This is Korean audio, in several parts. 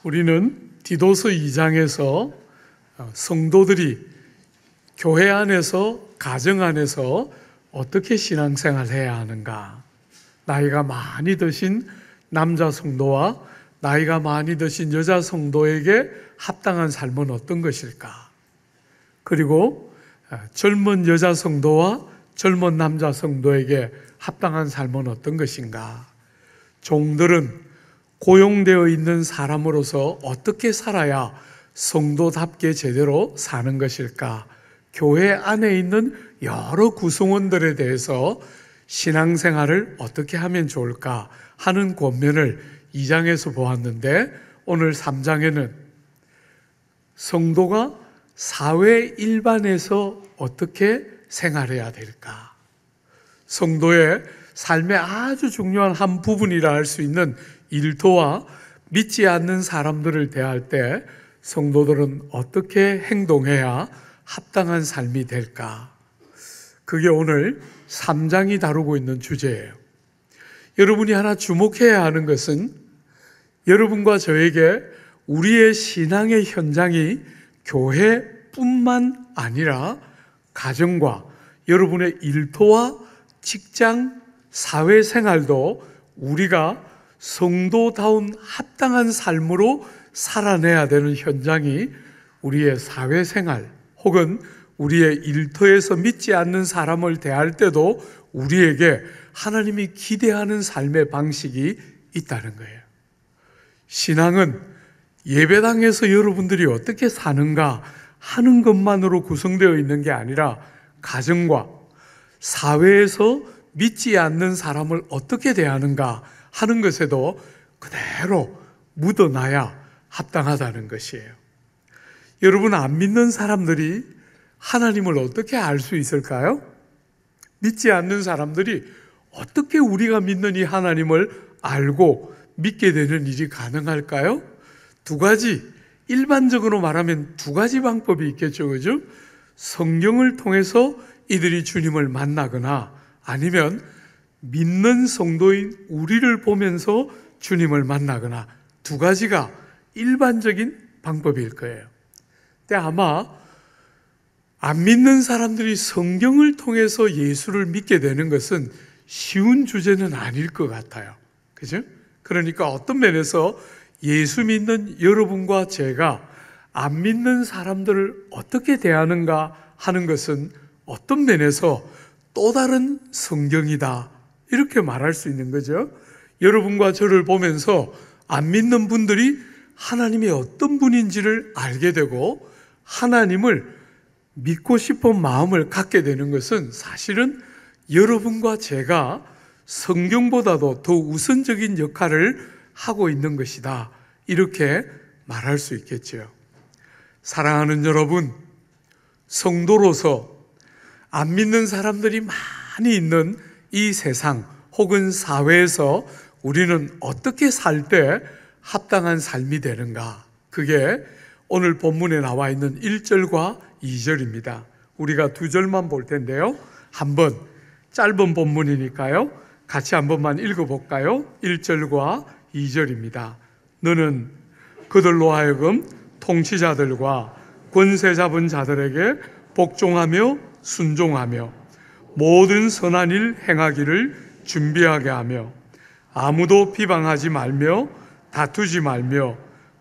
우리는 디도서 2장에서 성도들이 교회 안에서, 가정 안에서 어떻게 신앙생활을 해야 하는가, 나이가 많이 드신 남자 성도와 나이가 많이 드신 여자 성도에게 합당한 삶은 어떤 것일까, 그리고 젊은 여자 성도와 젊은 남자 성도에게 합당한 삶은 어떤 것인가, 종들은 고용되어 있는 사람으로서 어떻게 살아야 성도답게 제대로 사는 것일까, 교회 안에 있는 여러 구성원들에 대해서 신앙생활을 어떻게 하면 좋을까 하는 권면을 2장에서 보았는데, 오늘 3장에는 성도가 사회 일반에서 어떻게 생활해야 될까, 성도의 삶의 아주 중요한 한 부분이라 할 수 있는 일터와 믿지 않는 사람들을 대할 때 성도들은 어떻게 행동해야 합당한 삶이 될까, 그게 오늘 3장이 다루고 있는 주제예요. 여러분이 하나 주목해야 하는 것은 여러분과 저에게 우리의 신앙의 현장이 교회뿐만 아니라 가정과 여러분의 일터와 직장, 사회생활도 우리가 성도다운 합당한 삶으로 살아내야 되는 현장이 우리의 사회생활 혹은 우리의 일터에서 믿지 않는 사람을 대할 때도 우리에게 하나님이 기대하는 삶의 방식이 있다는 거예요. 신앙은 예배당에서 여러분들이 어떻게 사는가 하는 것만으로 구성되어 있는 게 아니라 가정과 사회에서 믿지 않는 사람을 어떻게 대하는가 하는 것에도 그대로 묻어놔야 합당하다는 것이에요. 여러분, 안 믿는 사람들이 하나님을 어떻게 알 수 있을까요? 믿지 않는 사람들이 어떻게 우리가 믿는 이 하나님을 알고 믿게 되는 일이 가능할까요? 두 가지, 일반적으로 말하면 두 가지 방법이 있겠죠, 그죠? 성경을 통해서 이들이 주님을 만나거나 아니면 믿는 성도인 우리를 보면서 주님을 만나거나, 두 가지가 일반적인 방법일 거예요. 근데 아마 안 믿는 사람들이 성경을 통해서 예수를 믿게 되는 것은 쉬운 주제는 아닐 것 같아요. 그죠? 그러니까 어떤 면에서 예수 믿는 여러분과 제가 안 믿는 사람들을 어떻게 대하는가 하는 것은 어떤 면에서 또 다른 성경이다, 이렇게 말할 수 있는 거죠. 여러분과 저를 보면서 안 믿는 분들이 하나님이 어떤 분인지를 알게 되고 하나님을 믿고 싶은 마음을 갖게 되는 것은 사실은 여러분과 제가 성경보다도 더 우선적인 역할을 하고 있는 것이다, 이렇게 말할 수 있겠죠. 사랑하는 여러분, 성도로서 안 믿는 사람들이 많이 있는 이 세상 혹은 사회에서 우리는 어떻게 살 때 합당한 삶이 되는가, 그게 오늘 본문에 나와 있는 1절과 2절입니다. 우리가 2절만 볼 텐데요, 한번 짧은 본문이니까요 같이 한 번만 읽어볼까요? 1절과 2절입니다. 너는 그들로 하여금 통치자들과 권세 잡은 자들에게 복종하며 순종하며 모든 선한 일 행하기를 준비하게 하며 아무도 비방하지 말며 다투지 말며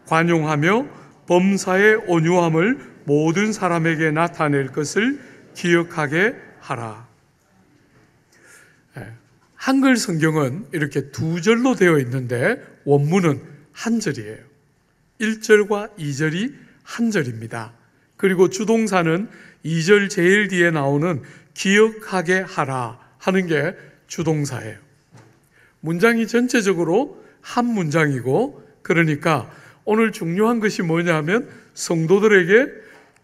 관용하며 범사의 온유함을 모든 사람에게 나타낼 것을 기억하게 하라. 한글 성경은 이렇게 2절로 되어 있는데 원문은 한 절이에요. 1절과 2절이 한 절입니다. 그리고 주동사는 2절 제일 뒤에 나오는 기억하게 하라 하는 게 주동사예요. 문장이 전체적으로 한 문장이고, 그러니까 오늘 중요한 것이 뭐냐면 성도들에게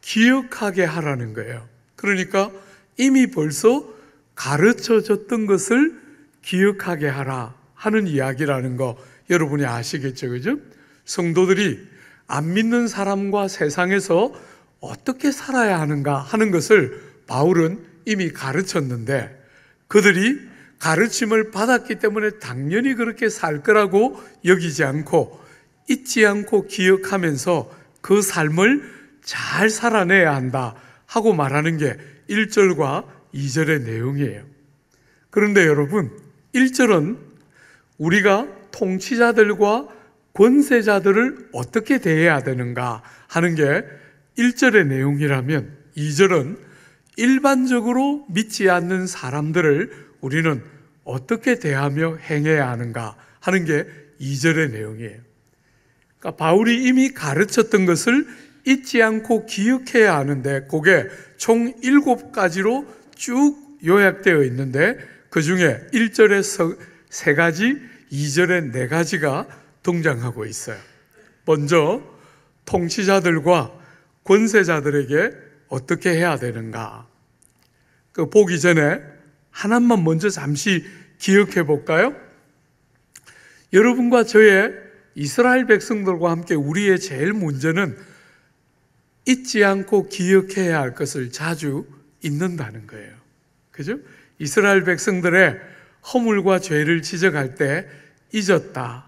기억하게 하라는 거예요. 그러니까 이미 벌써 가르쳐졌던 것을 기억하게 하라 하는 이야기라는 거 여러분이 아시겠죠, 그죠? 성도들이 안 믿는 사람과 세상에서 어떻게 살아야 하는가 하는 것을 바울은 이미 가르쳤는데, 그들이 가르침을 받았기 때문에 당연히 그렇게 살 거라고 여기지 않고 잊지 않고 기억하면서 그 삶을 잘 살아내야 한다 하고 말하는 게 1절과 2절의 내용이에요. 그런데 여러분, 1절은 우리가 통치자들과 권세자들을 어떻게 대해야 되는가 하는 게 1절의 내용이라면 2절은 일반적으로 믿지 않는 사람들을 우리는 어떻게 대하며 행해야 하는가 하는 게 2절의 내용이에요. 그러니까 바울이 이미 가르쳤던 것을 잊지 않고 기억해야 하는데 그게 총 7가지로 쭉 요약되어 있는데 그 중에 1절에 3가지, 2절에 4가지가 등장하고 있어요. 먼저 통치자들과 권세자들에게 어떻게 해야 되는가? 그 보기 전에 하나만 먼저 잠시 기억해 볼까요? 여러분과 저의 이스라엘 백성들과 함께 우리의 제일 문제는 잊지 않고 기억해야 할 것을 자주 잊는다는 거예요. 그죠? 이스라엘 백성들의 허물과 죄를 지적할 때 잊었다,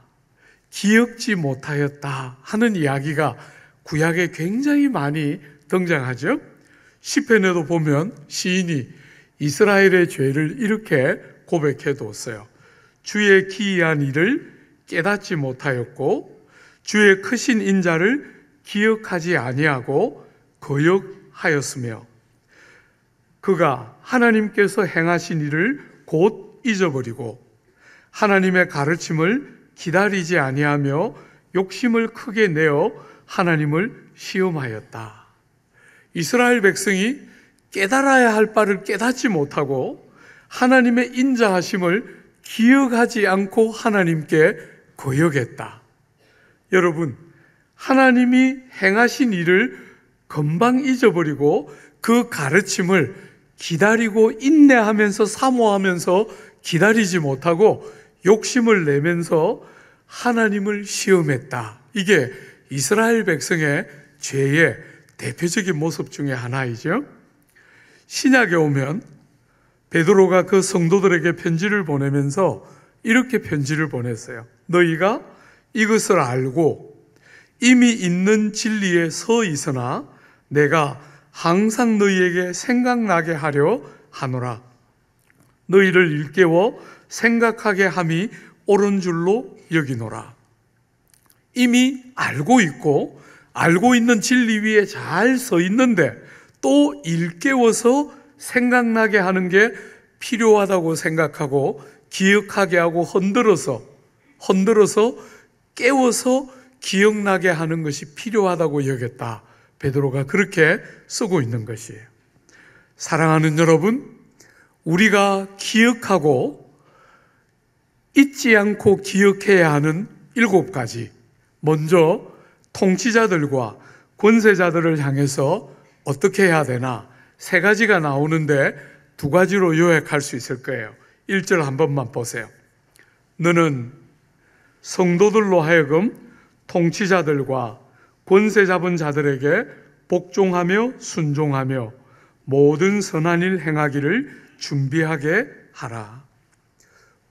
기억지 못하였다 하는 이야기가 구약에 굉장히 많이 등장하죠. 시편에도 보면 시인이 이스라엘의 죄를 이렇게 고백해 뒀어요. 주의 기이한 일을 깨닫지 못하였고 주의 크신 인자를 기억하지 아니하고 거역하였으며 그가 하나님께서 행하신 일을 곧 잊어버리고 하나님의 가르침을 기다리지 아니하며 욕심을 크게 내어 하나님을 시험하였다. 이스라엘 백성이 깨달아야 할 바를 깨닫지 못하고 하나님의 인자하심을 기억하지 않고 하나님께 거역했다. 여러분, 하나님이 행하신 일을 금방 잊어버리고 그 가르침을 기다리고 인내하면서 사모하면서 기다리지 못하고 욕심을 내면서 하나님을 시험했다. 이게 이스라엘 백성의 죄의 대표적인 모습 중에 하나이죠. 신약에 오면 베드로가 그 성도들에게 편지를 보내면서 이렇게 편지를 보냈어요. 너희가 이것을 알고 이미 있는 진리에 서 있으나 내가 항상 너희에게 생각나게 하려 하노라. 너희를 일깨워 생각하게 함이 옳은 줄로 여기노라. 이미 알고 있고 알고 있는 진리 위에 잘 서 있는데 또 일깨워서 생각나게 하는 게 필요하다고 생각하고 기억하게 하고 흔들어서 깨워서 기억나게 하는 것이 필요하다고 여겼다. 베드로가 그렇게 쓰고 있는 것이에요. 사랑하는 여러분, 우리가 기억하고 잊지 않고 기억해야 하는 7가지. 먼저 통치자들과 권세자들을 향해서 어떻게 해야 되나? 3가지가 나오는데 2가지로 요약할 수 있을 거예요. 1절 한 번만 보세요. 너는 성도들로 하여금 통치자들과 권세 잡은 자들에게 복종하며 순종하며 모든 선한 일 행하기를 준비하게 하라.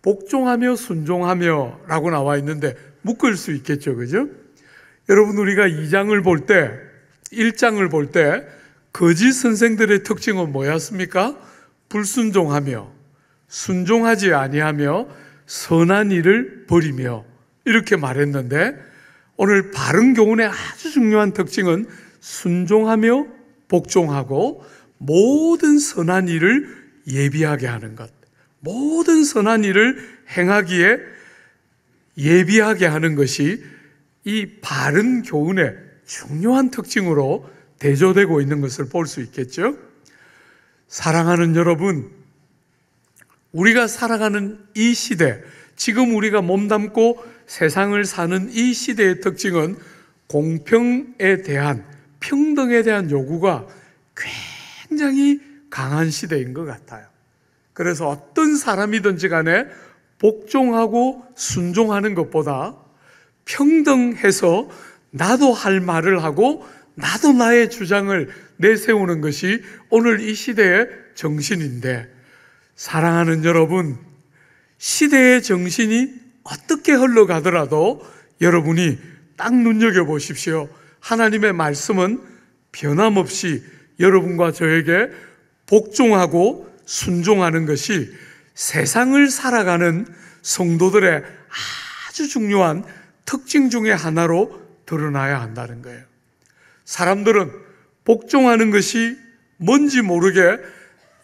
복종하며 순종하며 라고 나와 있는데 묶을 수 있겠죠, 그죠? 여러분, 우리가 2장을 볼 때, 1장을 볼 때 거짓 선생들의 특징은 뭐였습니까? 불순종하며 순종하지 아니하며 선한 일을 버리며 이렇게 말했는데 오늘 바른 교훈의 아주 중요한 특징은 순종하며 복종하고 모든 선한 일을 예비하게 하는 것, 모든 선한 일을 행하기에 예비하게 하는 것이 이 바른 교훈의 중요한 특징으로 대조되고 있는 것을 볼 수 있겠죠. 사랑하는 여러분, 우리가 살아가는 이 시대, 지금 우리가 몸담고 세상을 사는 이 시대의 특징은 공평에 대한, 평등에 대한 요구가 굉장히 강한 시대인 것 같아요. 그래서 어떤 사람이든지 간에 복종하고 순종하는 것보다 평등해서 나도 할 말을 하고 나도 나의 주장을 내세우는 것이 오늘 이 시대의 정신인데, 사랑하는 여러분, 시대의 정신이 어떻게 흘러가더라도 여러분이 딱 눈여겨보십시오. 하나님의 말씀은 변함없이 여러분과 저에게 복종하고 순종하는 것이 세상을 살아가는 성도들의 아주 중요한 특징 중에 하나로 드러나야 한다는 거예요. 사람들은 복종하는 것이 뭔지 모르게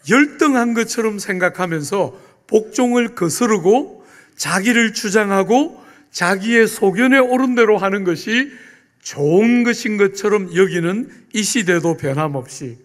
열등한 것처럼 생각하면서 복종을 거스르고 자기를 주장하고 자기의 소견에 옳은 대로 하는 것이 좋은 것인 것처럼 여기는 이 시대도 변함없이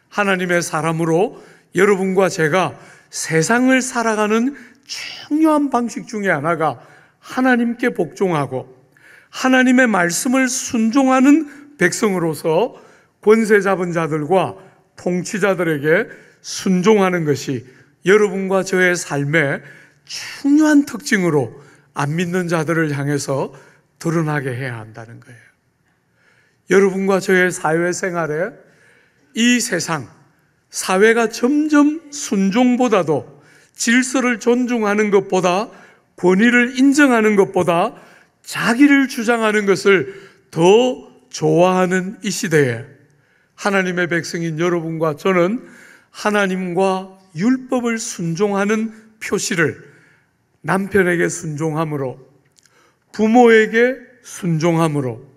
하나님의 사람으로 여러분과 제가 세상을 살아가는 중요한 방식 중에 하나가 하나님께 복종하고 하나님의 말씀을 순종하는 백성으로서 권세 잡은 자들과 통치자들에게 순종하는 것이 여러분과 저의 삶의 중요한 특징으로 안 믿는 자들을 향해서 드러나게 해야 한다는 거예요. 여러분과 저의 사회생활에 이 세상, 사회가 점점 순종보다도 질서를 존중하는 것보다 권위를 인정하는 것보다 자기를 주장하는 것을 더 좋아하는 이 시대에 하나님의 백성인 여러분과 저는 하나님과 율법을 순종하는 표시를 남편에게 순종함으로, 부모에게 순종함으로,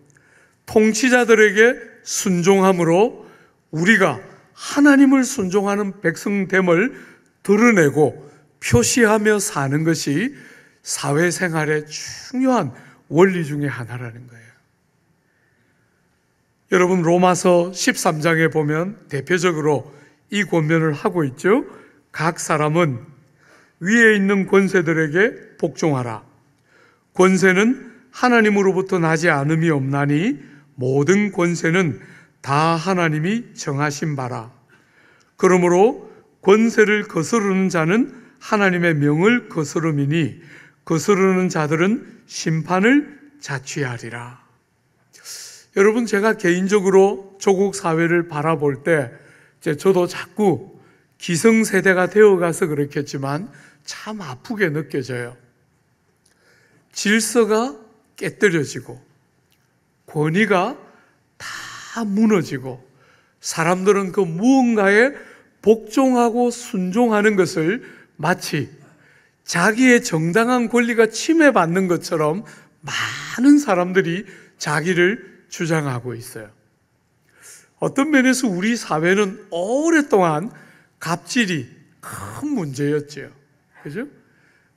통치자들에게 순종함으로 우리가 하나님을 순종하는 백성됨을 드러내고 표시하며 사는 것이 사회생활의 중요한 원리 중에 하나라는 거예요. 여러분, 로마서 13장에 보면 대표적으로 이 권면을 하고 있죠. 각 사람은 위에 있는 권세들에게 복종하라. 권세는 하나님으로부터 나지 않음이 없나니 모든 권세는 다 하나님이 정하신 바라. 그러므로 권세를 거스르는 자는 하나님의 명을 거스름이니 거스르는 자들은 심판을 자취하리라. 여러분, 제가 개인적으로 조국 사회를 바라볼 때 저도 자꾸 기성세대가 되어가서 그렇겠지만 참 아프게 느껴져요. 질서가 깨뜨려지고 권위가 다 무너지고 사람들은 그 무언가에 복종하고 순종하는 것을 마치 자기의 정당한 권리가 침해받는 것처럼 많은 사람들이 자기를 주장하고 있어요. 어떤 면에서 우리 사회는 오랫동안 갑질이 큰 문제였죠. 그죠?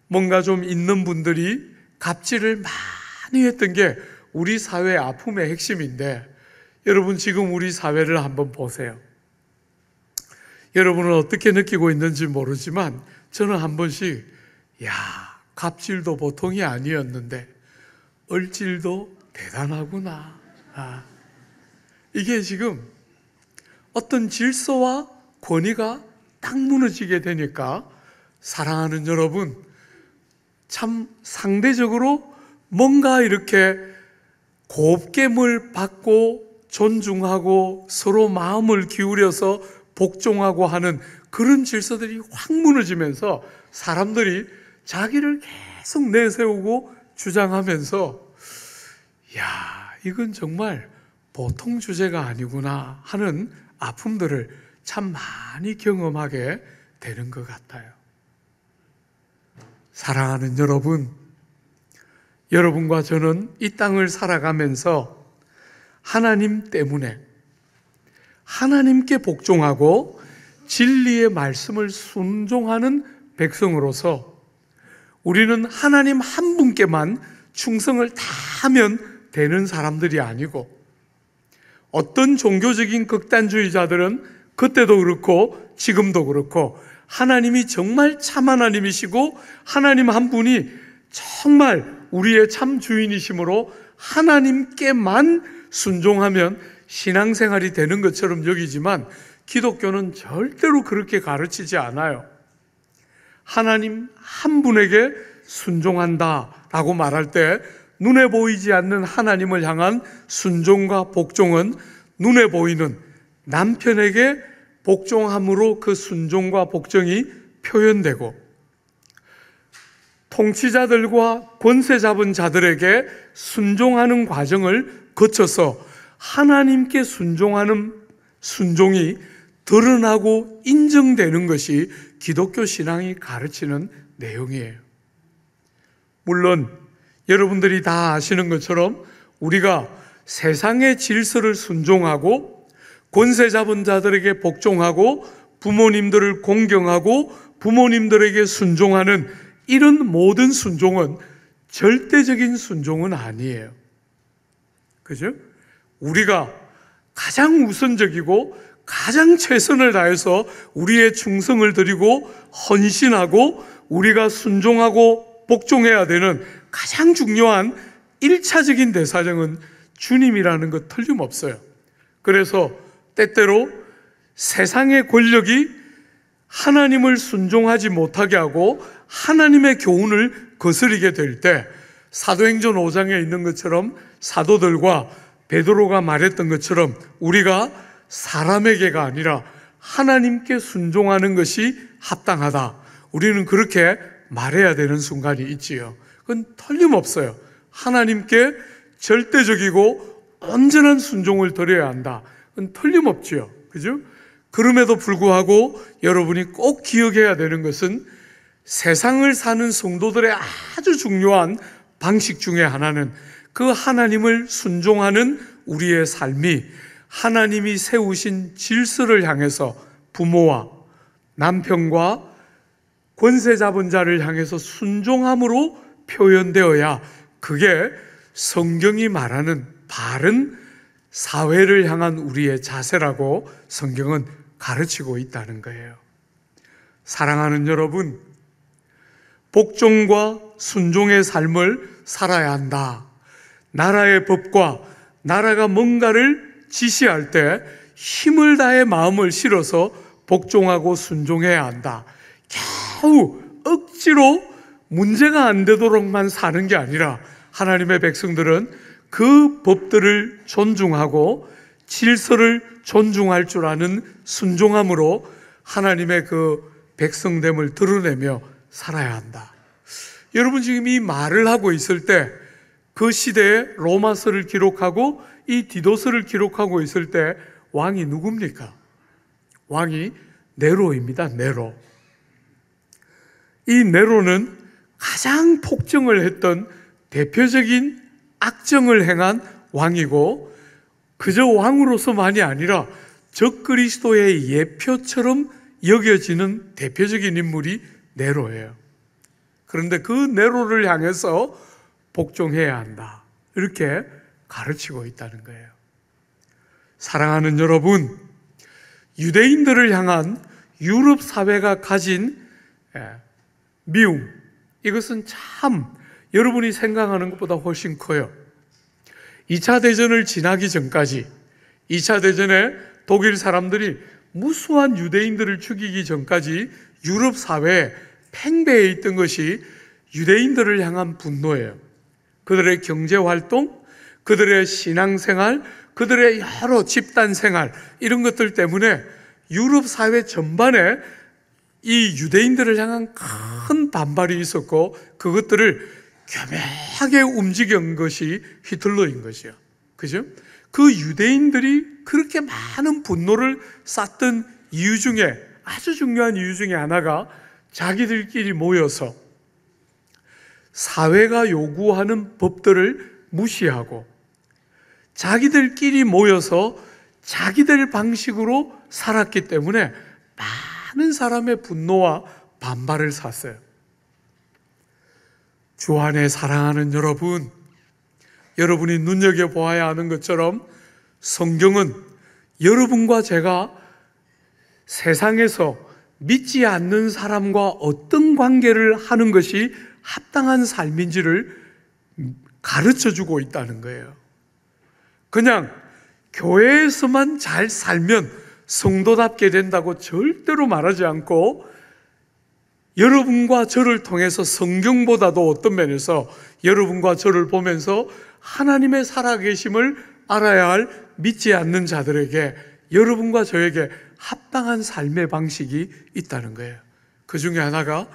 뭔가 좀 있는 분들이 갑질을 많이 했던 게 우리 사회의 아픔의 핵심인데, 여러분 지금 우리 사회를 한번 보세요. 여러분은 어떻게 느끼고 있는지 모르지만 저는 한 번씩 갑질도 보통이 아니었는데 얼질도 대단하구나. 이게 지금 어떤 질서와 권위가 딱 무너지게 되니까 사랑하는 여러분, 참 상대적으로 뭔가 이렇게 곱겜을 받고 존중하고 서로 마음을 기울여서 복종하고 하는 그런 질서들이 확 무너지면서 사람들이 자기를 계속 내세우고 주장하면서 이건 정말 보통 주제가 아니구나 하는 아픔들을 참 많이 경험하게 되는 것 같아요. 사랑하는 여러분, 여러분과 저는 이 땅을 살아가면서 하나님 때문에 하나님께 복종하고 진리의 말씀을 순종하는 백성으로서 우리는 하나님 한 분께만 충성을 다하면 되는 사람들이 아니고, 어떤 종교적인 극단주의자들은 그때도 그렇고 지금도 그렇고 하나님이 정말 참 하나님이시고 하나님 한 분이 정말 우리의 참 주인이시므로 하나님께만 순종하면 신앙생활이 되는 것처럼 여기지만 기독교는 절대로 그렇게 가르치지 않아요. 하나님 한 분에게 순종한다라고 말할 때 눈에 보이지 않는 하나님을 향한 순종과 복종은 눈에 보이는 남편에게 복종함으로 그 순종과 복종이 표현되고, 통치자들과 권세 잡은 자들에게 순종하는 과정을 거쳐서 하나님께 순종하는 순종이 드러나고 인정되는 것이 기독교 신앙이 가르치는 내용이에요. 물론 여러분들이 다 아시는 것처럼 우리가 세상의 질서를 순종하고 권세 잡은 자들에게 복종하고 부모님들을 공경하고 부모님들에게 순종하는 이런 모든 순종은 절대적인 순종은 아니에요. 그죠? 우리가 가장 우선적이고 가장 최선을 다해서 우리의 충성을 드리고 헌신하고 우리가 순종하고 복종해야 되는 가장 중요한 1차적인 대상은 주님이라는 것 틀림없어요. 그래서 때때로 세상의 권력이 하나님을 순종하지 못하게 하고 하나님의 교훈을 거스르게 될 때 사도행전 5장에 있는 것처럼 사도들과 베드로가 말했던 것처럼 우리가 사람에게가 아니라 하나님께 순종하는 것이 합당하다. 우리는 그렇게 말해야 되는 순간이 있지요. 그건 틀림없어요. 하나님께 절대적이고 온전한 순종을 드려야 한다. 그건 틀림없지요. 그죠? 그럼에도 불구하고 여러분이 꼭 기억해야 되는 것은 세상을 사는 성도들의 아주 중요한 방식 중에 하나는 그 하나님을 순종하는 우리의 삶이 하나님이 세우신 질서를 향해서 부모와 남편과 권세 잡은 자를 향해서 순종함으로 표현되어야 그게 성경이 말하는 바른 사회를 향한 우리의 자세라고 성경은 가르치고 있다는 거예요. 사랑하는 여러분, 복종과 순종의 삶을 살아야 한다. 나라의 법과 나라가 뭔가를 지시할 때 힘을 다해 마음을 실어서 복종하고 순종해야 한다. 겨우 억지로 문제가 안 되도록만 사는 게 아니라 하나님의 백성들은 그 법들을 존중하고 질서를 존중할 줄 아는 순종함으로 하나님의 그 백성됨을 드러내며 살아야 한다. 여러분 지금 이 말을 하고 있을 때 그 시대에 로마서를 기록하고 이 디도서를 기록하고 있을 때 왕이 누굽니까? 왕이 네로입니다. 네로. 이 네로는 가장 폭정을 했던 대표적인 악정을 행한 왕이고 그저 왕으로서만이 아니라 적그리스도의 예표처럼 여겨지는 대표적인 인물이 네로예요. 그런데 그 네로를 향해서 복종해야 한다. 이렇게 가르치고 있다는 거예요. 사랑하는 여러분, 유대인들을 향한 유럽 사회가 가진 미움, 이것은 참 여러분이 생각하는 것보다 훨씬 커요. 2차 대전을 지나기 전까지 2차 대전에 독일 사람들이 무수한 유대인들을 죽이기 전까지 유럽 사회에 팽배해 있던 것이 유대인들을 향한 분노예요. 그들의 경제활동, 그들의 신앙생활, 그들의 여러 집단생활 이런 것들 때문에 유럽 사회 전반에 이 유대인들을 향한 큰 반발이 있었고 그것들을 교묘하게 움직인 것이 히틀러인 것이요. 그죠? 그 유대인들이 그렇게 많은 분노를 쌓던 이유 중에 아주 중요한 이유 중에 하나가 자기들끼리 모여서 사회가 요구하는 법들을 무시하고 자기들끼리 모여서 자기들 방식으로 살았기 때문에 많은 사람의 분노와 반발을 샀어요. 주 안에 사랑하는 여러분, 여러분이 눈여겨보아야 하는 것처럼 성경은 여러분과 제가 세상에서 믿지 않는 사람과 어떤 관계를 하는 것이 합당한 삶인지를 가르쳐주고 있다는 거예요. 그냥 교회에서만 잘 살면 성도답게 된다고 절대로 말하지 않고 여러분과 저를 통해서 성경보다도 어떤 면에서 여러분과 저를 보면서 하나님의 살아계심을 알아야 할 믿지 않는 자들에게 여러분과 저에게 합당한 삶의 방식이 있다는 거예요. 그 중에 하나가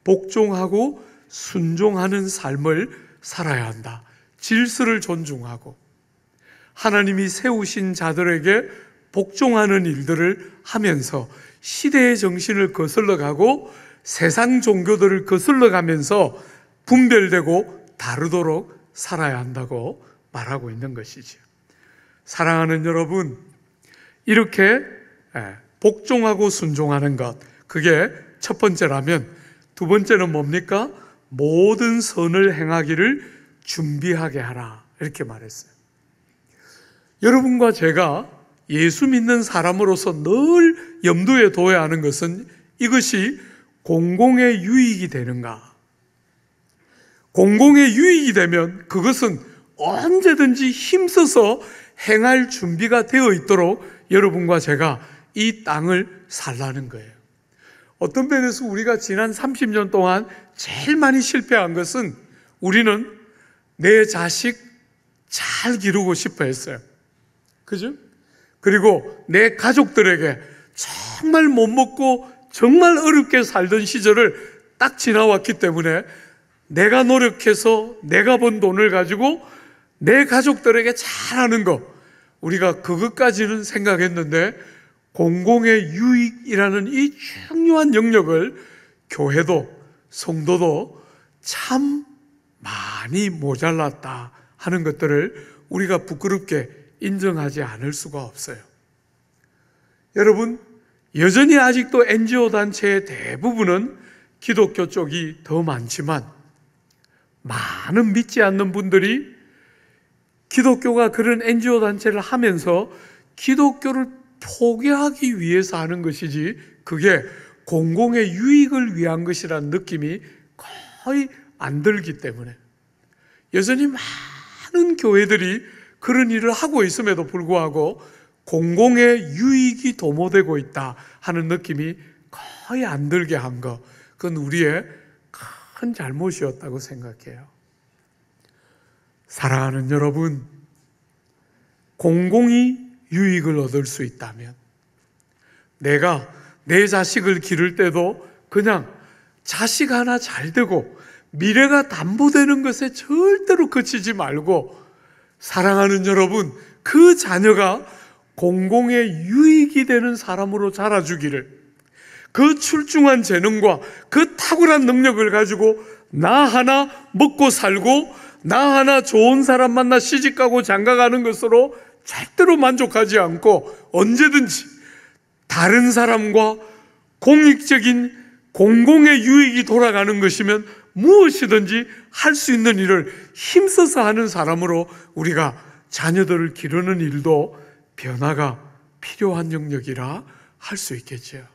복종하고 순종하는 삶을 살아야 한다. 질서를 존중하고 하나님이 세우신 자들에게 복종하는 일들을 하면서 시대의 정신을 거슬러 가고 세상 종교들을 거슬러 가면서 분별되고 다르도록 살아야 한다고 말하고 있는 것이죠. 사랑하는 여러분, 이렇게 복종하고 순종하는 것, 그게 첫 번째라면 두 번째는 뭡니까? 모든 선을 행하기를 준비하게 하라, 이렇게 말했어요. 여러분과 제가 예수 믿는 사람으로서 늘 염두에 둬야 하는 것은 이것이 공공의 유익이 되는가? 공공의 유익이 되면 그것은 언제든지 힘써서 행할 준비가 되어 있도록 여러분과 제가 이 땅을 살라는 거예요. 어떤 면에서 우리가 지난 30년 동안 제일 많이 실패한 것은 우리는 내 자식 잘 기르고 싶어 했어요. 그죠? 그리고 내 가족들에게 정말 못 먹고 정말 어렵게 살던 시절을 딱 지나왔기 때문에 내가 노력해서 내가 번 돈을 가지고 내 가족들에게 잘하는 거, 우리가 그것까지는 생각했는데 공공의 유익이라는 이 중요한 영역을 교회도 성도도 참 많이 모자랐다 하는 것들을 우리가 부끄럽게 인정하지 않을 수가 없어요. 여러분, 여전히 아직도 NGO 단체의 대부분은 기독교 쪽이 더 많지만 많은 믿지 않는 분들이 기독교가 그런 NGO 단체를 하면서 기독교를 포기하기 위해서 하는 것이지 그게 공공의 유익을 위한 것이라는 느낌이 거의 안 들기 때문에 여전히 많은 교회들이 그런 일을 하고 있음에도 불구하고 공공의 유익이 도모되고 있다 하는 느낌이 거의 안 들게 한 것, 그건 우리의 큰 잘못이었다고 생각해요. 사랑하는 여러분, 공공이 유익을 얻을 수 있다면 내가 내 자식을 기를 때도 그냥 자식 하나 잘 되고 미래가 담보되는 것에 절대로 그치지 말고, 사랑하는 여러분, 그 자녀가 공공의 유익이 되는 사람으로 자라주기를, 그 출중한 재능과 그 탁월한 능력을 가지고 나 하나 먹고 살고 나 하나 좋은 사람 만나 시집가고 장가가는 것으로 절대로 만족하지 않고 언제든지 다른 사람과 공익적인 공공의 유익이 돌아가는 것이면 무엇이든지 할 수 있는 일을 힘써서 하는 사람으로 우리가 자녀들을 기르는 일도 변화가 필요한 영역이라 할 수 있겠죠.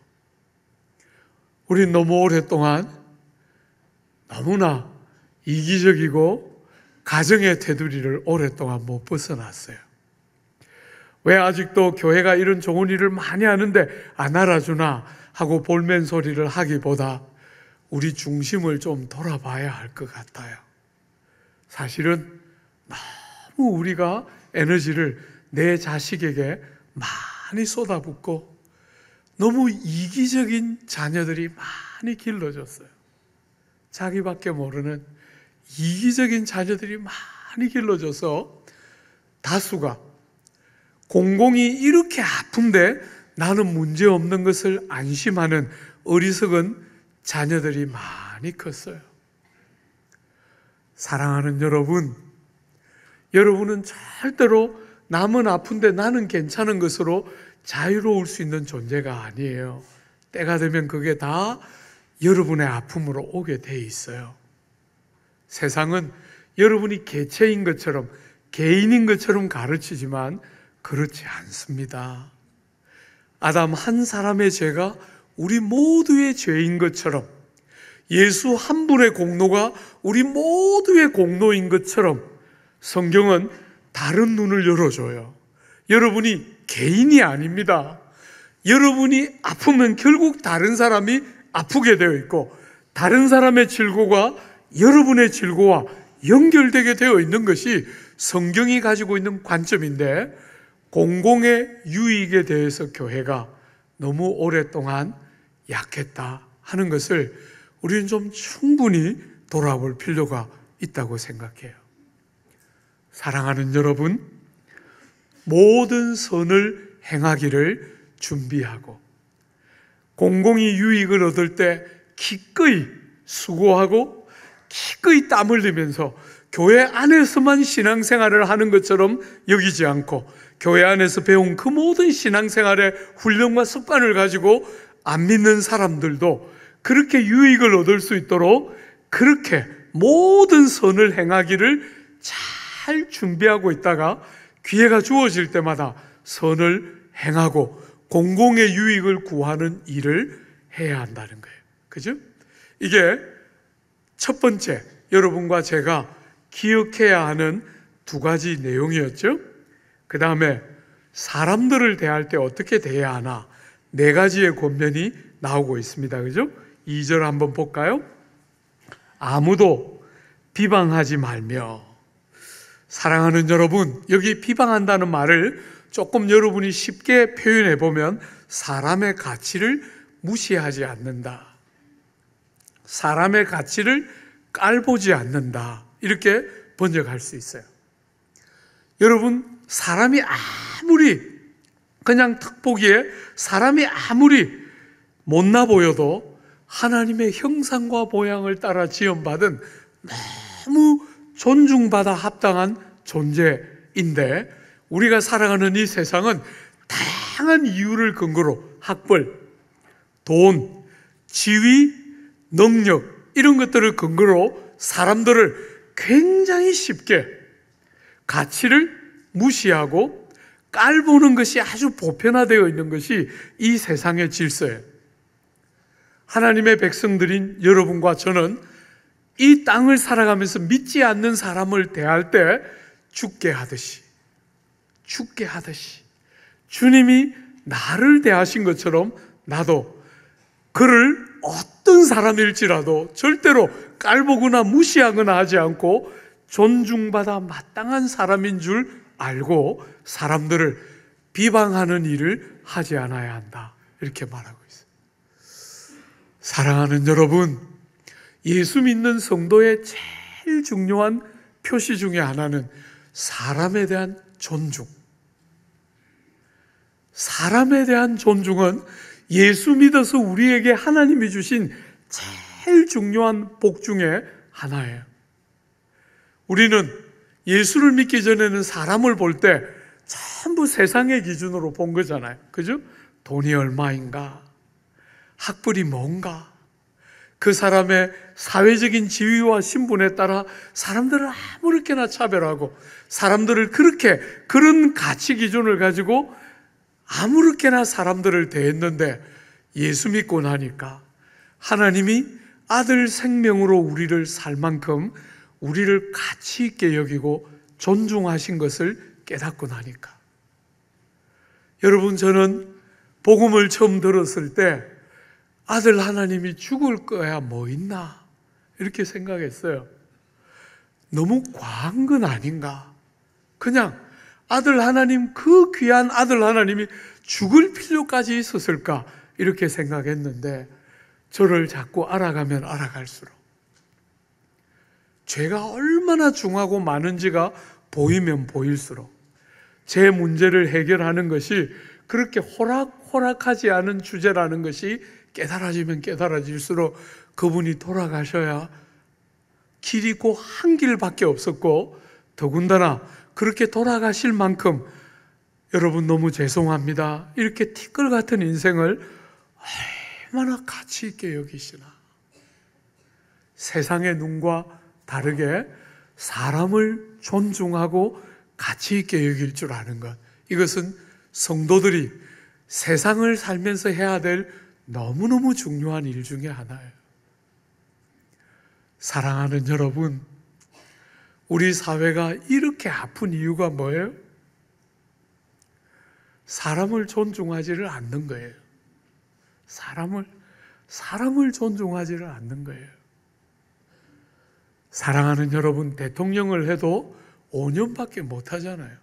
우린 너무 오랫동안 너무나 이기적이고 가정의 테두리를 오랫동안 못 벗어났어요. 왜 아직도 교회가 이런 좋은 일을 많이 하는데 안 알아주나 하고 볼멘 소리를 하기보다 우리 중심을 좀 돌아봐야 할 것 같아요. 사실은 너무 우리가 에너지를 내 자식에게 많이 쏟아붓고 너무 이기적인 자녀들이 많이 길러졌어요. 자기밖에 모르는 이기적인 자녀들이 많이 길러져서 다수가 공공이 이렇게 아픈데 나는 문제없는 것을 안심하는 어리석은 자녀들이 많이 컸어요. 사랑하는 여러분, 여러분은 절대로 남은 아픈데 나는 괜찮은 것으로 자유로울 수 있는 존재가 아니에요. 때가 되면 그게 다 여러분의 아픔으로 오게 돼 있어요. 세상은 여러분이 개체인 것처럼, 개인인 것처럼 가르치지만 그렇지 않습니다. 아담 한 사람의 죄가 우리 모두의 죄인 것처럼, 예수 한 분의 공로가 우리 모두의 공로인 것처럼 성경은 다른 눈을 열어줘요. 여러분이 개인이 아닙니다. 여러분이 아프면 결국 다른 사람이 아프게 되어 있고 다른 사람의 질고가 여러분의 질고와 연결되게 되어 있는 것이 성경이 가지고 있는 관점인데, 공공의 유익에 대해서 교회가 너무 오랫동안 약했다 하는 것을 우리는 좀 충분히 돌아볼 필요가 있다고 생각해요. 사랑하는 여러분, 모든 선을 행하기를 준비하고 공공의 유익을 얻을 때 기꺼이 수고하고 기꺼이 땀 흘리면서 교회 안에서만 신앙생활을 하는 것처럼 여기지 않고 교회 안에서 배운 그 모든 신앙생활의 훈련과 습관을 가지고 안 믿는 사람들도 그렇게 유익을 얻을 수 있도록 그렇게 모든 선을 행하기를 잘 준비하고 있다가 기회가 주어질 때마다 선을 행하고 공공의 유익을 구하는 일을 해야 한다는 거예요. 그죠? 이게 첫 번째 여러분과 제가 기억해야 하는 두 가지 내용이었죠. 그 다음에 사람들을 대할 때 어떻게 대해야 하나 네 가지의 권면이 나오고 있습니다. 그죠? 2절 한번 볼까요? 아무도 비방하지 말며. 사랑하는 여러분, 여기 비방한다는 말을 조금 여러분이 쉽게 표현해 보면 사람의 가치를 무시하지 않는다, 사람의 가치를 깔보지 않는다, 이렇게 번역할 수 있어요. 여러분, 사람이 아무리 그냥 탁 보기에 사람이 아무리 못나 보여도 하나님의 형상과 모양을 따라 지음받은 너무 존중받아 합당한 존재인데 우리가 살아가는 이 세상은 다양한 이유를 근거로 학벌, 돈, 지위, 능력 이런 것들을 근거로 사람들을 굉장히 쉽게 가치를 무시하고 깔보는 것이 아주 보편화되어 있는 것이 이 세상의 질서예요. 하나님의 백성들인 여러분과 저는 이 땅을 살아가면서 믿지 않는 사람을 대할 때 죽게 하듯이 주님이 나를 대하신 것처럼 나도 그를 어떤 사람일지라도 절대로 깔보거나 무시하거나 하지 않고 존중받아 마땅한 사람인 줄 알고 사람들을 비방하는 일을 하지 않아야 한다, 이렇게 말하고 있어요. 사랑하는 여러분, 예수 믿는 성도의 제일 중요한 표시 중에 하나는 사람에 대한 존중. 사람에 대한 존중은 예수 믿어서 우리에게 하나님이 주신 제일 중요한 복 중에 하나예요. 우리는 예수를 믿기 전에는 사람을 볼 때 전부 세상의 기준으로 본 거잖아요. 그죠? 돈이 얼마인가? 학벌이 뭔가? 그 사람의 사회적인 지위와 신분에 따라 사람들을 아무렇게나 차별하고 사람들을 그렇게 그런 가치 기준을 가지고 아무렇게나 사람들을 대했는데 예수 믿고 나니까 하나님이 아들 생명으로 우리를 살 만큼 우리를 가치 있게 여기고 존중하신 것을 깨닫고 나니까. 여러분, 저는 복음을 처음 들었을 때 아들 하나님이 죽을 거야 뭐 있나 이렇게 생각했어요. 너무 과한 건 아닌가. 그냥 아들 하나님, 그 귀한 아들 하나님이 죽을 필요까지 있었을까 이렇게 생각했는데 저를 자꾸 알아가면 알아갈수록 죄가 얼마나 중하고 많은지가 보이면 보일수록 제 문제를 해결하는 것이 그렇게 호락호락하지 않은 주제라는 것이 깨달아지면 깨달아질수록 그분이 돌아가셔야 길이 곧 한 길밖에 없었고 더군다나 그렇게 돌아가실 만큼 여러분 너무 죄송합니다, 이렇게 티끌 같은 인생을 얼마나 가치 있게 여기시나. 세상의 눈과 다르게 사람을 존중하고 가치 있게 여길 줄 아는 것, 이것은 성도들이 세상을 살면서 해야 될 너무너무 중요한 일 중에 하나예요. 사랑하는 여러분, 우리 사회가 이렇게 아픈 이유가 뭐예요? 사람을 존중하지를 않는 거예요. 사람을 존중하지를 않는 거예요. 사랑하는 여러분, 대통령을 해도 5년밖에 못 하잖아요.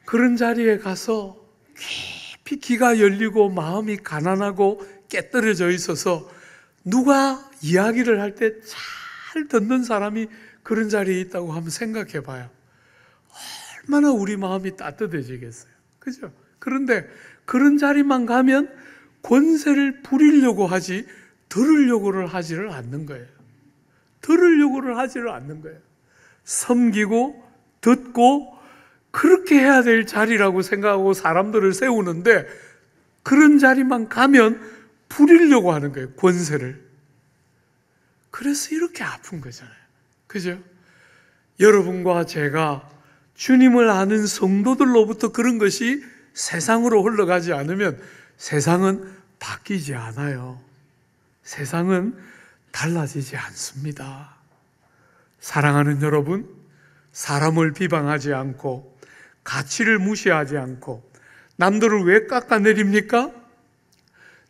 그런 자리에 가서 깊이 귀가 열리고 마음이 가난하고 깨떨어져 있어서 누가 이야기를 할 때 잘 듣는 사람이 그런 자리에 있다고 한번 생각해 봐요. 얼마나 우리 마음이 따뜻해지겠어요. 그죠? 그런데 그런 자리만 가면 권세를 부리려고 하지 들으려고를 하지를 않는 거예요. 들으려고를 하지를 않는 거예요. 섬기고 듣고 그렇게 해야 될 자리라고 생각하고 사람들을 세우는데 그런 자리만 가면 부리려고 하는 거예요. 권세를. 그래서 이렇게 아픈 거잖아요. 그죠? 여러분과 제가 주님을 아는 성도들로부터 그런 것이 세상으로 흘러가지 않으면 세상은 바뀌지 않아요. 세상은 달라지지 않습니다. 사랑하는 여러분, 사람을 비방하지 않고 가치를 무시하지 않고 남들을 왜 깎아내립니까?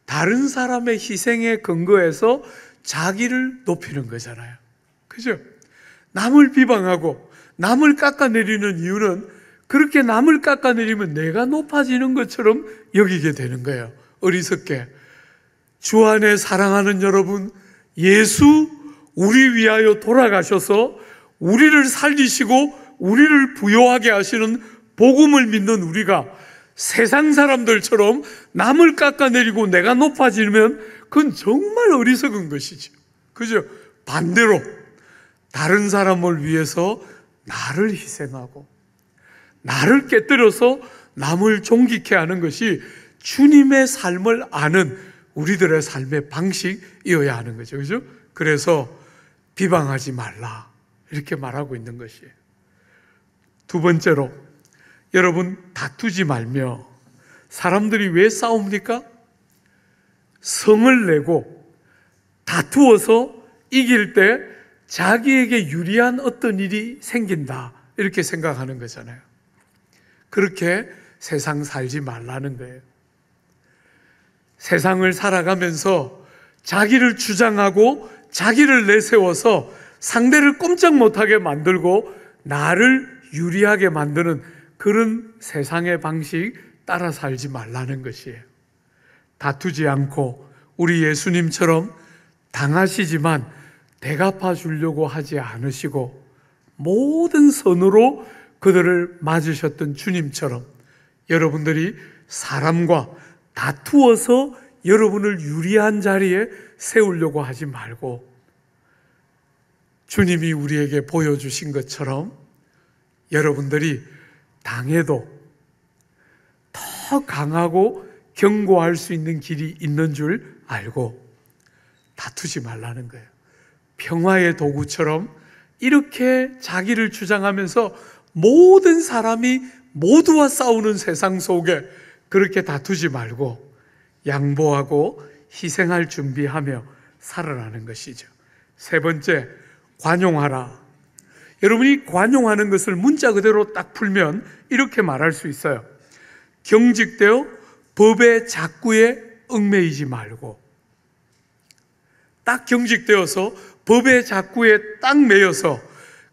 다른 사람의 희생에 근거해서 자기를 높이는 거잖아요. 그죠? 남을 비방하고 남을 깎아내리는 이유는 그렇게 남을 깎아내리면 내가 높아지는 것처럼 여기게 되는 거예요. 어리석게. 주 안에 사랑하는 여러분, 예수 우리 위하여 돌아가셔서 우리를 살리시고 우리를 부요하게 하시는 복음을 믿는 우리가 세상 사람들처럼 남을 깎아내리고 내가 높아지면 그건 정말 어리석은 것이죠. 그죠? 반대로 다른 사람을 위해서 나를 희생하고 나를 깨뜨려서 남을 존귀케 하는 것이 주님의 삶을 아는 우리들의 삶의 방식이어야 하는 거죠. 그죠? 그래서 비방하지 말라 이렇게 말하고 있는 것이에요. 두 번째로, 여러분 다투지 말며. 사람들이 왜 싸웁니까? 성을 내고 다투어서 이길 때 자기에게 유리한 어떤 일이 생긴다 이렇게 생각하는 거잖아요. 그렇게 세상 살지 말라는 거예요. 세상을 살아가면서 자기를 주장하고 자기를 내세워서 상대를 꼼짝 못하게 만들고 나를 유리하게 만드는 그런 세상의 방식 따라 살지 말라는 것이에요. 다투지 않고 우리 예수님처럼 당하시지만 대갚아 주려고 하지 않으시고 모든 선으로 그들을 맞으셨던 주님처럼 여러분들이 사람과 다투어서 여러분을 유리한 자리에 세우려고 하지 말고 주님이 우리에게 보여주신 것처럼 여러분들이 당해도 더 강하고 견고할 수 있는 길이 있는 줄 알고 다투지 말라는 거예요. 평화의 도구처럼 이렇게 자기를 주장하면서 모든 사람이 모두와 싸우는 세상 속에 그렇게 다투지 말고 양보하고 희생할 준비하며 살아라는 것이죠. 세 번째, 관용하라. 여러분이 관용하는 것을 문자 그대로 딱 풀면 이렇게 말할 수 있어요. 경직되어 법의 작구에 얽매이지 말고, 딱 경직되어서 법의 작구에 딱 매여서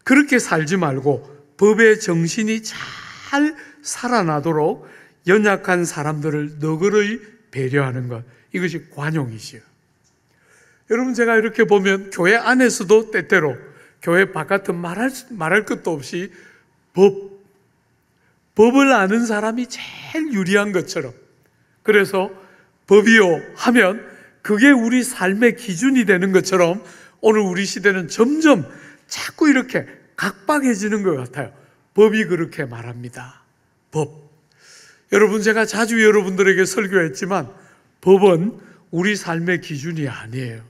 그렇게 살지 말고 법의 정신이 잘 살아나도록 연약한 사람들을 너그러이 배려하는 것, 이것이 관용이지요. 여러분, 제가 이렇게 보면 교회 안에서도 때때로 교회 바깥은 말할 것도 없이 법을 아는 사람이 제일 유리한 것처럼, 그래서 법이요 하면 그게 우리 삶의 기준이 되는 것처럼 오늘 우리 시대는 점점 자꾸 이렇게 각박해지는 것 같아요. 법이 그렇게 말합니다. 법. 여러분, 제가 자주 여러분들에게 설교했지만 법은 우리 삶의 기준이 아니에요.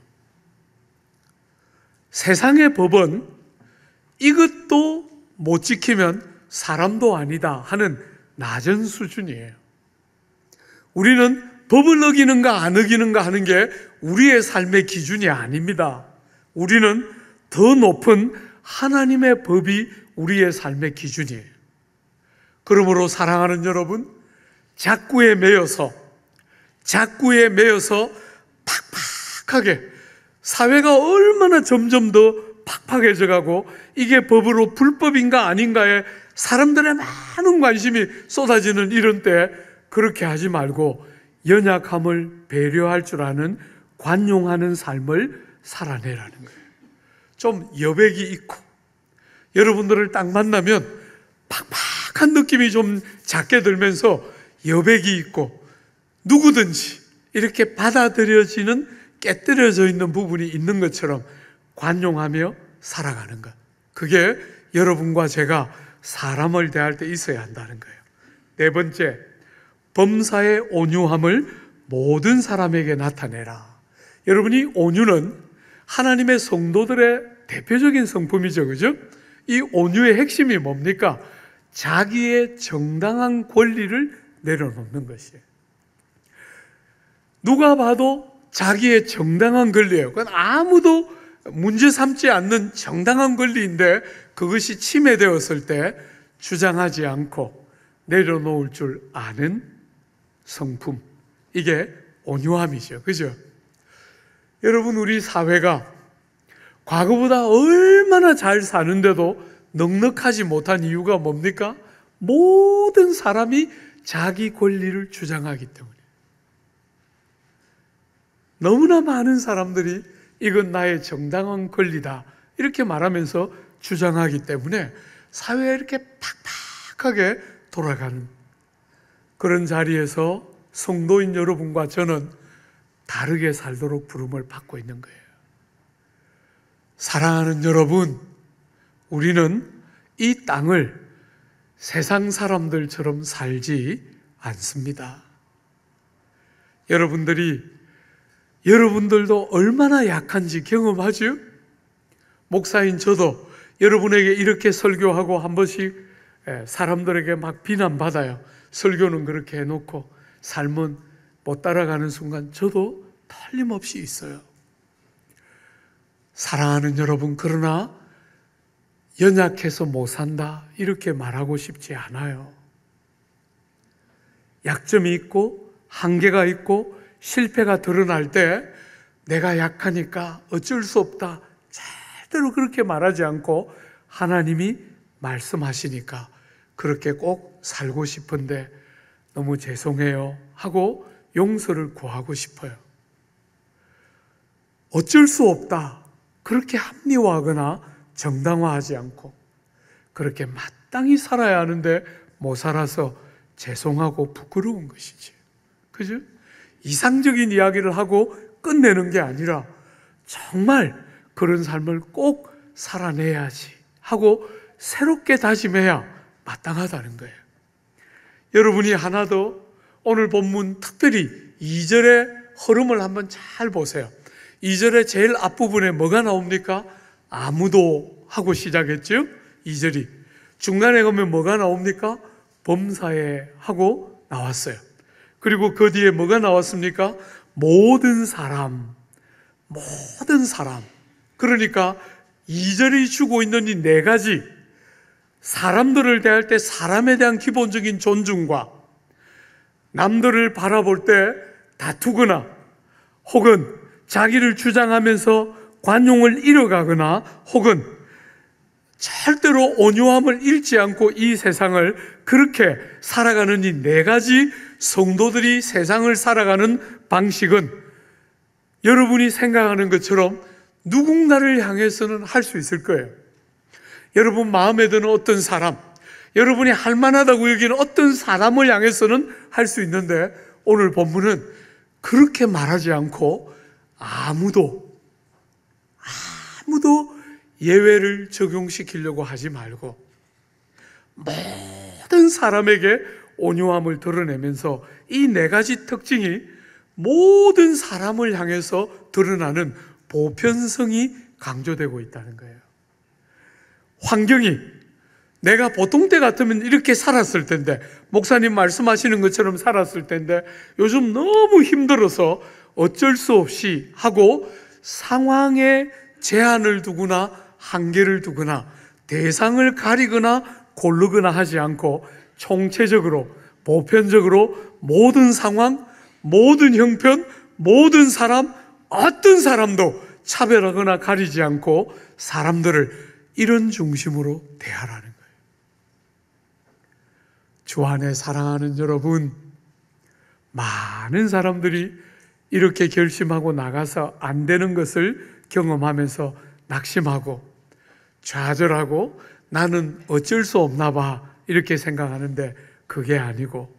세상의 법은 이것도 못 지키면 사람도 아니다 하는 낮은 수준이에요. 우리는 법을 어기는가 안 어기는가 하는 게 우리의 삶의 기준이 아닙니다. 우리는 더 높은 하나님의 법이 우리의 삶의 기준이에요. 그러므로 사랑하는 여러분, 작구에 매여서 팍팍하게 사회가 얼마나 점점 더 팍팍해져 가고 이게 법으로 불법인가 아닌가에 사람들의 많은 관심이 쏟아지는 이런 때 그렇게 하지 말고 연약함을 배려할 줄 아는 관용하는 삶을 살아내라는 거예요. 좀 여백이 있고 여러분들을 딱 만나면 팍팍한 느낌이 좀 작게 들면서 여백이 있고 누구든지 이렇게 받아들여지는 깨뜨려져 있는 부분이 있는 것처럼 관용하며 살아가는 것. 그게 여러분과 제가 사람을 대할 때 있어야 한다는 거예요. 네 번째, 범사의 온유함을 모든 사람에게 나타내라. 여러분이 온유는 하나님의 성도들의 대표적인 성품이죠. 그죠? 이 온유의 핵심이 뭡니까? 자기의 정당한 권리를 내려놓는 것이에요. 누가 봐도 자기의 정당한 권리예요. 그건 아무도 문제 삼지 않는 정당한 권리인데 그것이 침해되었을 때 주장하지 않고 내려놓을 줄 아는 성품. 이게 온유함이죠. 그죠? 여러분, 우리 사회가 과거보다 얼마나 잘 사는데도 넉넉하지 못한 이유가 뭡니까? 모든 사람이 자기 권리를 주장하기 때문에. 너무나 많은 사람들이 이건 나의 정당한 권리다 이렇게 말하면서 주장하기 때문에 사회가 이렇게 팍팍하게 돌아가는 그런 자리에서 성도인 여러분과 저는 다르게 살도록 부름을 받고 있는 거예요. 사랑하는 여러분, 우리는 이 땅을 세상 사람들처럼 살지 않습니다. 여러분들도 얼마나 약한지 경험하죠? 목사인 저도 여러분에게 이렇게 설교하고 한 번씩 사람들에게 막 비난받아요. 설교는 그렇게 해놓고 삶은 못 따라가는 순간 저도 틀림없이 있어요. 사랑하는 여러분, 그러나 연약해서 못 산다 이렇게 말하고 싶지 않아요. 약점이 있고 한계가 있고 실패가 드러날 때 내가 약하니까 어쩔 수 없다 절대로 그렇게 말하지 않고 하나님이 말씀하시니까 그렇게 꼭 살고 싶은데 너무 죄송해요 하고 용서를 구하고 싶어요. 어쩔 수 없다 그렇게 합리화하거나 정당화하지 않고 그렇게 마땅히 살아야 하는데 못 살아서 죄송하고 부끄러운 것이지. 그죠? 이상적인 이야기를 하고 끝내는 게 아니라 정말 그런 삶을 꼭 살아내야지 하고 새롭게 다짐해야 마땅하다는 거예요. 여러분이 하나 더 오늘 본문 특별히 2절의 흐름을 한번 잘 보세요. 2절의 제일 앞부분에 뭐가 나옵니까? 아무도 하고 시작했죠? 2절이. 중간에 가면 뭐가 나옵니까? 범사에 하고 나왔어요. 그리고 그 뒤에 뭐가 나왔습니까? 모든 사람. 그러니까 2절이 주고 있는 이 네 가지 사람들을 대할 때 사람에 대한 기본적인 존중과 남들을 바라볼 때 다투거나 혹은 자기를 주장하면서 관용을 잃어가거나 혹은 절대로 온유함을 잃지 않고 이 세상을 그렇게 살아가는 이 네 가지 성도들이 세상을 살아가는 방식은 여러분이 생각하는 것처럼 누군가를 향해서는 할 수 있을 거예요. 여러분 마음에 드는 어떤 사람, 여러분이 할 만하다고 여기는 어떤 사람을 향해서는 할 수 있는데 오늘 본문은 그렇게 말하지 않고 아무도 예외를 적용시키려고 하지 말고 모든 사람에게 온유함을 드러내면서 이 네 가지 특징이 모든 사람을 향해서 드러나는 보편성이 강조되고 있다는 거예요. 환경이 내가 보통 때 같으면 이렇게 살았을 텐데 목사님 말씀하시는 것처럼 살았을 텐데 요즘 너무 힘들어서 어쩔 수 없이 하고 상황에 제한을 두거나 한계를 두거나 대상을 가리거나 고르거나 하지 않고 총체적으로 보편적으로 모든 상황, 모든 형편, 모든 사람, 어떤 사람도 차별하거나 가리지 않고 사람들을 이런 중심으로 대하라는 거예요. 주 안에 사랑하는 여러분, 많은 사람들이 이렇게 결심하고 나가서 안 되는 것을 경험하면서 낙심하고 좌절하고 나는 어쩔 수 없나 봐 이렇게 생각하는데 그게 아니고,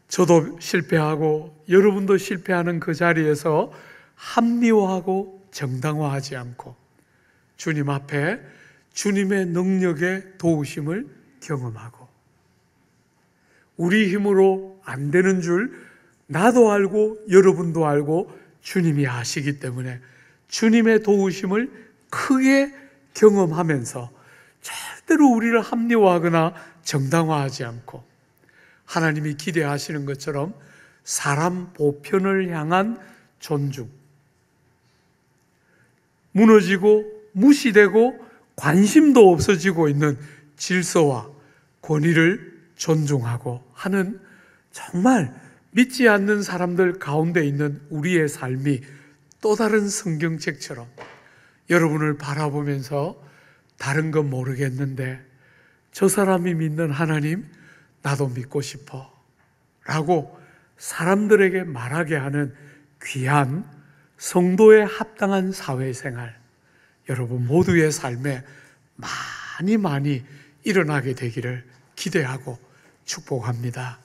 저도 실패하고 여러분도 실패하는 그 자리에서 합리화하고 정당화하지 않고 주님 앞에 주님의 능력의 도우심을 경험하고, 우리 힘으로 안 되는 줄 나도 알고 여러분도 알고 주님이 아시기 때문에 주님의 도우심을 크게 경험하면서 절대로 우리를 합리화하거나 정당화하지 않고 하나님이 기대하시는 것처럼 사람 보편을 향한 존중, 무너지고 무시되고 관심도 없어지고 있는 질서와 권위를 존중하고 하는, 정말 믿지 않는 사람들 가운데 있는 우리의 삶이 또 다른 성경책처럼 여러분을 바라보면서 다른 건 모르겠는데 저 사람이 믿는 하나님 나도 믿고 싶어 라고 사람들에게 말하게 하는 귀한 성도에 합당한 사회생활, 여러분 모두의 삶에 많이 일어나게 되기를 기대하고 축복합니다.